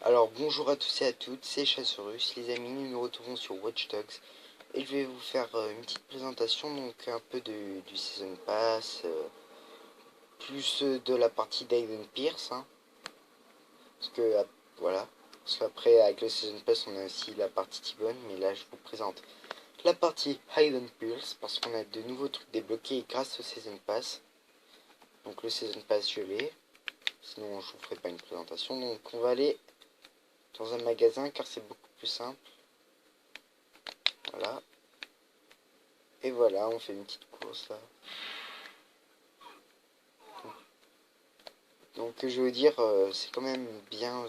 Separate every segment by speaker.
Speaker 1: Alors bonjour à tous et à toutes, c'est Chasserus, les amis, nous nous retrouvons sur Watch Dogs et je vais vous faire une petite présentation, donc un peu du Season Pass, plus de la partie d'Aiden Pierce, hein, parce que voilà, parce qu'après avec le Season Pass on a aussi la partie T-Bone, mais là je vous présente la partie Aiden Pierce, parce qu'on a de nouveaux trucs débloqués grâce au Season Pass, donc le Season Pass je l'ai, sinon je vous ferai pas une présentation, donc on va aller dans un magasin car c'est beaucoup plus simple. Voilà. Et voilà, on fait une petite course là. Donc je veux dire, c'est quand même bien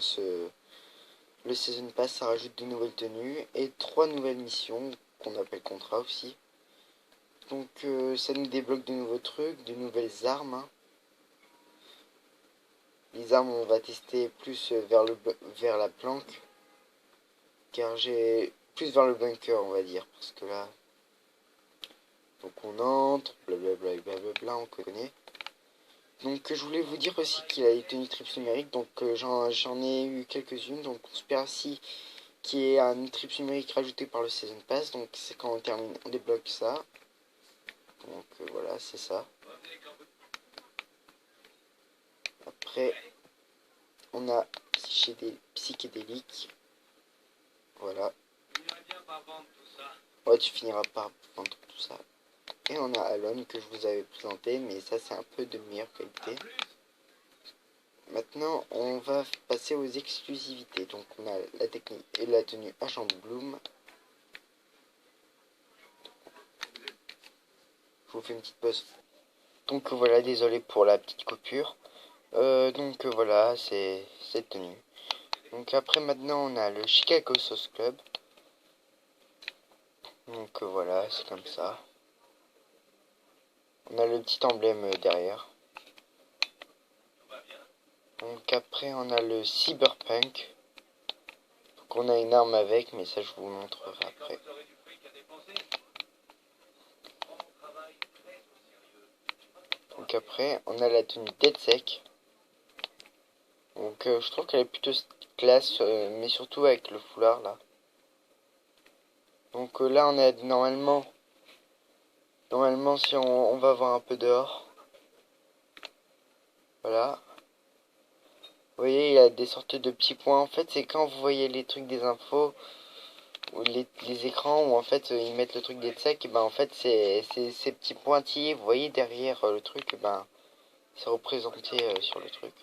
Speaker 1: le Season Pass, ça rajoute de nouvelles tenues et 3 nouvelles missions qu'on appelle contrats aussi. Donc ça nous débloque de nouveaux trucs, de nouvelles armes, hein. Les armes on va tester plus vers la planque, car j'ai plus vers le bunker on va dire, parce que là, donc on entre, blablabla, blablabla, on connaît. Donc je voulais vous dire aussi qu'il a les tenues trips numériques, donc j'en ai eu quelques-unes, donc on espère si qui est un trips numérique rajouté par le Season Pass, donc c'est quand on termine, on débloque ça, donc voilà c'est ça. Après on a chez des psychédéliques, voilà, ouais tu finiras par vendre tout ça. Et on a Alone que je vous avais présenté, mais ça c'est un peu de meilleure qualité. Maintenant, on va passer aux exclusivités. Donc, on a la technique et la tenue Agent Bloom. Je vous fais une petite pause. Donc, voilà, désolé pour la petite coupure. Donc, voilà, c'est cette tenue. Donc, après, maintenant, on a le Chicago Sauce Club. Donc, voilà, c'est comme ça. On a le petit emblème derrière. Donc, après, on a le Cyberpunk. Donc, on a une arme avec, mais ça, je vous montrerai après. Donc après, on a la tenue DeadSec. Donc je trouve qu'elle est plutôt classe, mais surtout avec le foulard là. Donc là, on est normalement si on va voir un peu dehors. Voilà. Vous voyez, il y a des sortes de petits points. En fait, c'est quand vous voyez les trucs des infos ou les écrans où en fait ils mettent le truc DeadSec, et ben en fait c'est ces petits pointillés. Vous voyez derrière le truc, et ben c'est représenté sur le truc.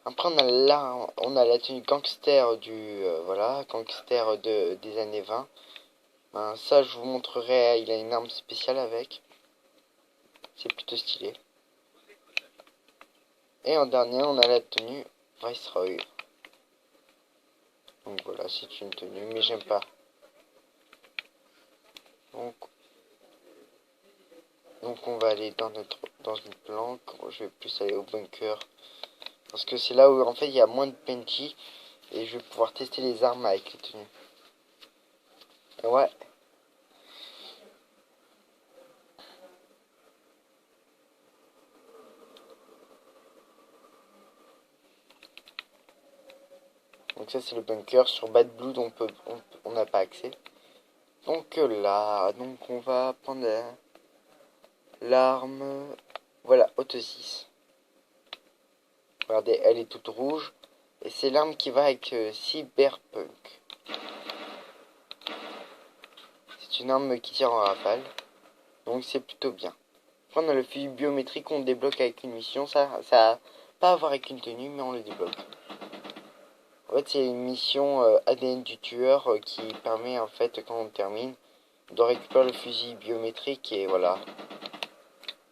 Speaker 1: Après on a la tenue gangster voilà, gangster des années 20. Ben, ça je vous montrerai, il a une arme spéciale avec. C'est plutôt stylé. Et en dernier on a la tenue Viceroy. Donc voilà, c'est une tenue, mais j'aime pas. Donc, on va aller dans une planque. Je vais plus aller au bunker. Parce que c'est là où en fait il y a moins de PNJ. Et je vais pouvoir tester les armes avec les tenues. Ouais. Donc ça c'est le bunker. Sur Bad Blood on n'a pas accès. Donc là, on va prendre l'arme. Voilà, Auto 6. Regardez, elle est toute rouge. Et c'est l'arme qui va avec Cyberpunk. C'est une arme qui tire en rafale. Donc c'est plutôt bien. Après on a le fusil biométrique qu'on débloque avec une mission. Ça a pas à voir avec une tenue, mais on le débloque. En fait c'est une mission ADN du tueur qui permet en fait quand on termine de récupérer le fusil biométrique et voilà.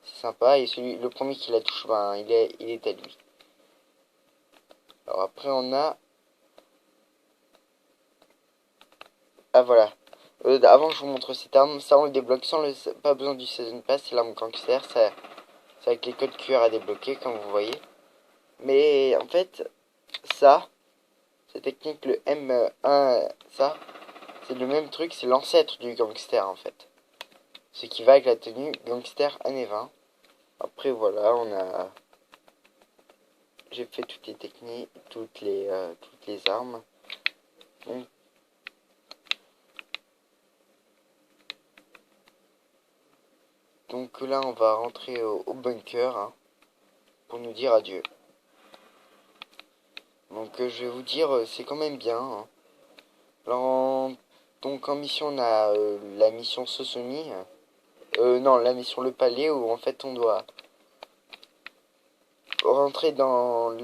Speaker 1: C'est sympa et le premier qui la touche, ben il est à lui. Alors après on a... Ah voilà. Avant je vous montre cette arme, ça on le débloque pas besoin du Season Pass, c'est l'arme gangster, c'est avec les codes QR à débloquer comme vous voyez. Mais en fait, cette technique, le M1, ça, c'est le même truc, c'est l'ancêtre du gangster en fait. Ce qui va avec la tenue gangster années 20. Après voilà, on a j'ai fait toutes les techniques, toutes les armes. Donc là, on va rentrer au bunker, hein, pour nous dire adieu. Donc je vais vous dire, c'est quand même bien, hein. Alors, donc en mission, on a la mission Sosomi. Non, la mission Le Palais, où en fait on doit rentrer dans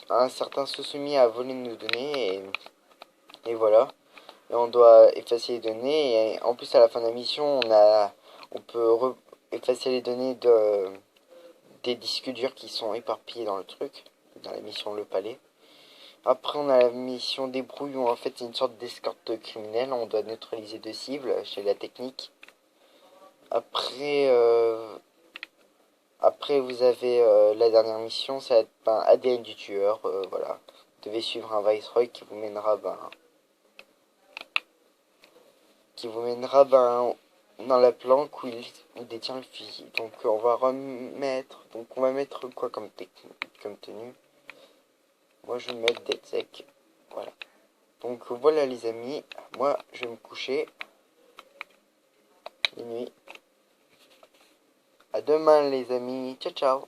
Speaker 1: un certain Sosomi à voler nos données, et voilà. Et on doit effacer les données, et en plus à la fin de la mission, on peut effacer les données des disques durs qui sont éparpillés dans le truc, dans la mission Le Palais. Après, on a la mission Débrouille, où en fait c'est une sorte d'escorte criminelle, on doit neutraliser deux cibles chez la technique. Après, vous avez la dernière mission, ça va être ADN du tueur, voilà. Vous devez suivre un Viceroy qui vous mènera, dans la planque où il détient le fusil. Donc on va mettre quoi comme tenue. Moi je vais mettre DedSec, voilà. Donc voilà les amis, moi je vais me coucher. Il est nuit. À demain les amis, ciao ciao.